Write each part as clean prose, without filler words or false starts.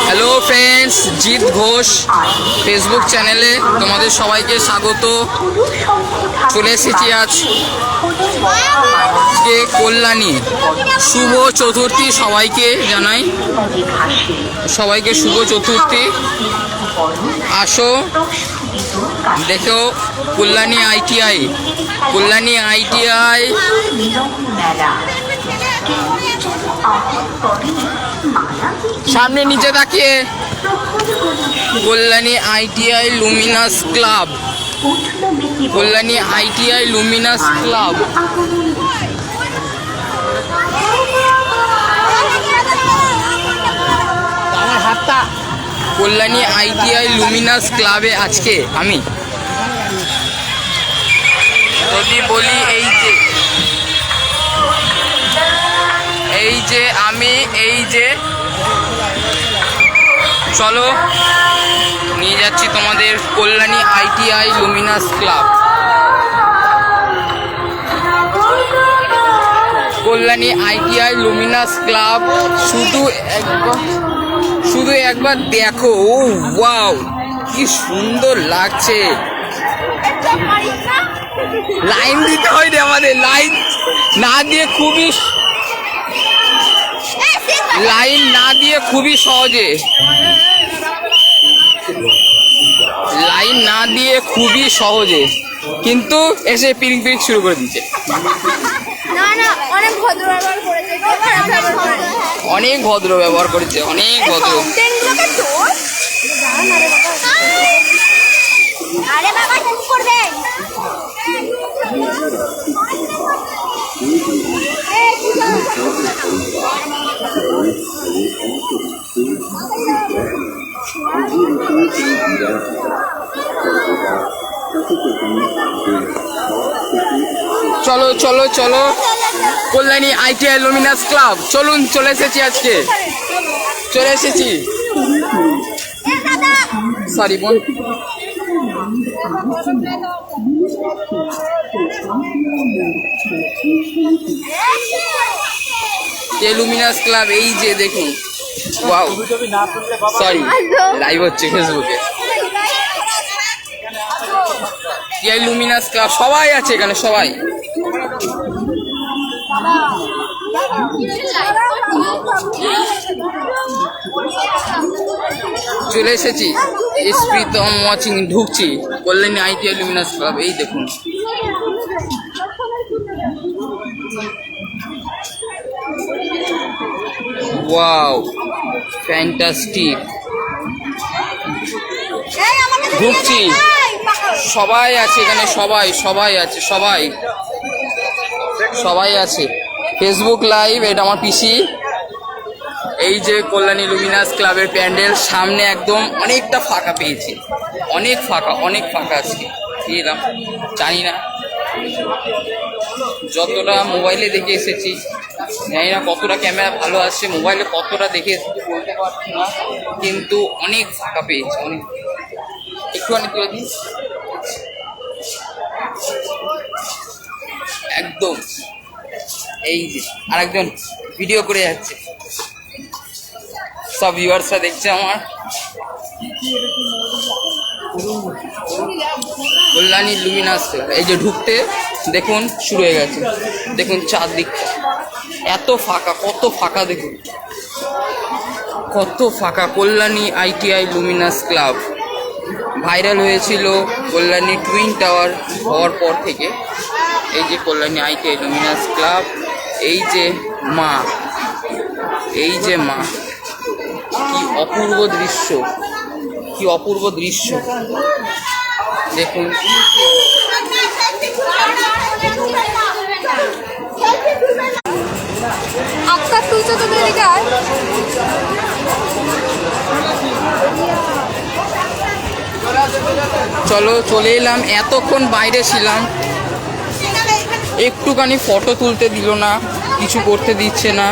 Hello friends, Jeet Ghosh Facebook চ্যানেলে তোমাদের সবাইকে স্বাগত। চলে এসেছি আজকে কল্যাণী। শুভ চতুর্থী সবাইকে জানাই, সবাইকে শুভ চতুর্থী। আসো দেখো কল্যাণী আইটিআই, কল্যাণী আইটিআই সামনে নিচে তাকিয়ে, Kalyani ITI Luminous club, Kalyani ITI Luminous club. Kalyani ITI Luminous ক্লাবে আজকে আমি যদি বলি এই যে আমি চলো নিয়ে যাচ্ছি তোমাদের Kalyani ITI Luminous club. Kalyani ITI Luminous club শুধু একবার দেখো। ও ওয়াও, কি সুন্দর লাগছে। লাইন দিতে হয় রে আমাদের, লাইন না দিয়ে খুবই সহজে, লাইন না দিয়ে খুবই সহজে, কিন্তু এসে পিরিং পিরিং শুরু করে দিচ্ছে। অনেক ভদ্র ব্যবহার করেছে, অনেক ভদ্র। চলো চলো চলো, কল্যাণী আইটিআই লুমিনাস ক্লাব চলুন। চলে এসেছি আজকে, চলে এসেছি। সরি বোন, লুমিনাস ক্লাব এই যে দেখুন। ওয়াও, সরি লাইভ হচ্ছে ফেসবুকে। লুমিনাস ক্লাব সবাই আছে এখানে, সবাই। চলে এসেছি, প্রীতম ওয়াচিং, ঢুকছি কল্যাণী আইটিআই লুমিনাস ক্লাব। এই দেখুন, ওয়াও ফ্যান্টাস্টিক। ঢুকছি, সবাই আছে এখানে, সবাই আছে। ফেসবুক লাইভ, এটা আমার পিসি। এই যে কল্যাণী লুমিনাস ক্লাবের প্যান্ডেল সামনে একদম অনেকটা ফাঁকা পেয়েছি, অনেক ফাঁকা আছে। এলাম জানি না, যতটা মোবাইলে দেখে এসেছি জানি না কতটা ক্যামেরা ভালো আসছে, মোবাইলে কতটা দেখে এসেছি বলতে পারছি না, কিন্তু অনেক ফাঁকা পেয়েছি, অনেক। একটুখানি তুলে দিন, একদম। এই যে আরেকজন ভিডিও করে যাচ্ছে, সব ভিউয়ার্সরা দেখছে আমার। কল্যাণী লুমিনাস, এই যে ঢুকতে দেখুন শুরু হয়ে গেছে। দেখুন চারদিকটা এত ফাঁকা, কত ফাঁকা, দেখুন কত ফাঁকা। Kalyani ITI Luminous club viral হয়েছিল কল্যাণী টুইন টাওয়ার হওয়ার পর থেকে। এই যে কল্যাণী আইটিআই লুমিনাস ক্লাব, এই যে মা, কি অপূর্ব দৃশ্য, কি অপূর্ব দৃশ্য দেখুন। চলো চলে এলাম, এতক্ষণ বাইরে ছিলাম, একটুখানি ফটো তুলতে দিল না, কিছু করতে দিচ্ছে না,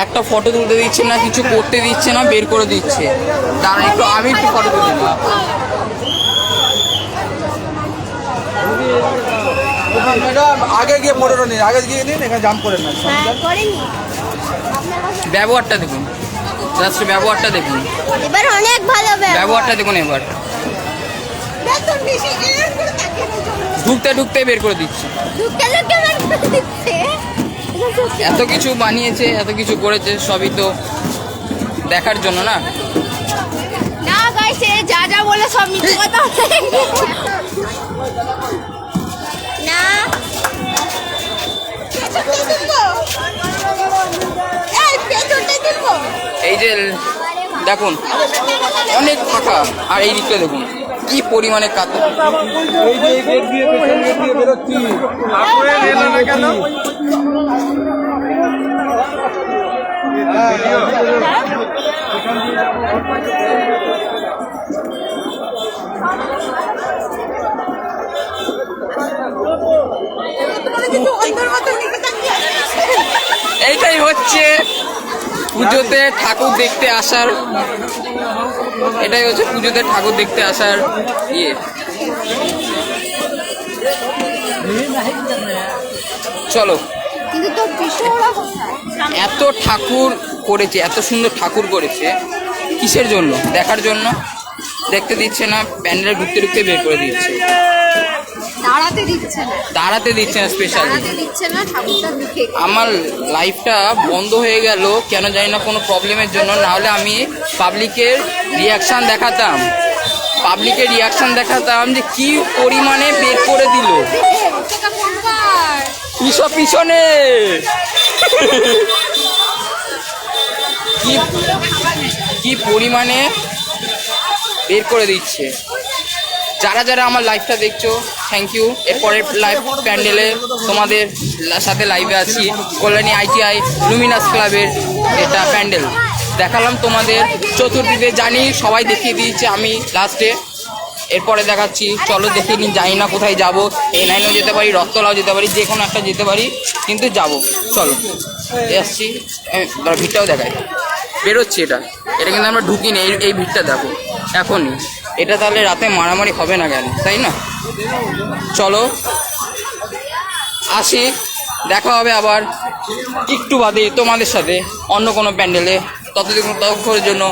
একটা ফটো তুলতে দিচ্ছে না, কিছু করতে দিচ্ছে না, বের করে দিচ্ছে। দাঁড়া একটু, আমি একটু ফটো তুলে দিলাম। ম্যাডাম আগে গিয়ে ফটোটা নিন, আগে গিয়ে নিন, এখানে জাম্প করেন না। ব্যবহারটা দেখুন, জাস্ট ব্যবহারটা দেখুন, এবার অনেক ভালো ব্যবহারটা দেখুন। এবার ঢুকতে ঢুকতে বের করে দিচ্ছে। এত কিছু বানিয়েছে, এত কিছু করেছে, সবই তো দেখার জন্য না। না গাইস, যা যা বলে সব মিথ্যে কথা। না এই যে দেখুন অনেক ফাঁকা, আর এই দিকটা দেখুন কি পরিমাণে কাদা। এই যে এই গেট দিয়ে পেছন গেট দিয়ে বেরোচ্ছি, তারপরে এলো না কেন? এইটাই হচ্ছে পুজোতে ঠাকুর দেখতে আসার, এটাই হচ্ছে পুজোতে ঠাকুর দেখতে আসার ইয়ে। চলো, এত ঠাকুর করেছে, এত সুন্দর ঠাকুর করেছে, কিসের জন্য? দেখার জন্য। দেখতে দিচ্ছে না, প্যান্ডেলে ঢুকতে ঢুকতে বের করে দিচ্ছে, দাঁড়াতে দিচ্ছে না স্পেশালি। আমার লাইফটা বন্ধ হয়ে গেল কেন জানি না, কোনো প্রবলেমের জন্য। নাহলে আমি পাবলিকের রিয়াকশান দেখাতাম, যে কি পরিমাণে বের করে দিল। পিছনে কি পরিমাণে বের করে দিচ্ছে। যারা যারা আমার লাইভটা দেখছো, থ্যাংক ইউ। এরপরের লাইভ প্যান্ডেলে তোমাদের সাথে লাইভে আছি, কল্যাণী ITI লুমিনাস ক্লাবের এটা প্যান্ডেল দেখালাম তোমাদের চতুর্দিকে। জানি সবাই দেখিয়ে দিয়েছে, আমি লাস্টে এরপরে দেখাচ্ছি। চলো দেখে নিই, জানি না কোথায় যাব। A9ও যেতে পারি, রথতলাও যেতে পারি, যে কোনো একটা যেতে পারি, কিন্তু যাব। চলো আসছি, ভিড়টাও দেখাই। বেরোচ্ছি, এটা কিন্তু আমরা ঢুকিনি। এই ভিড়টা দেখো এখনই। এটা তাহলে রাতে মারামারি হবে না কেন, তাই না? চলো আসি, দেখা হবে আবার একটু বাদে তোমাদের সাথে অন্য কোনো প্যান্ডেলে। ততক্ষণের জন্য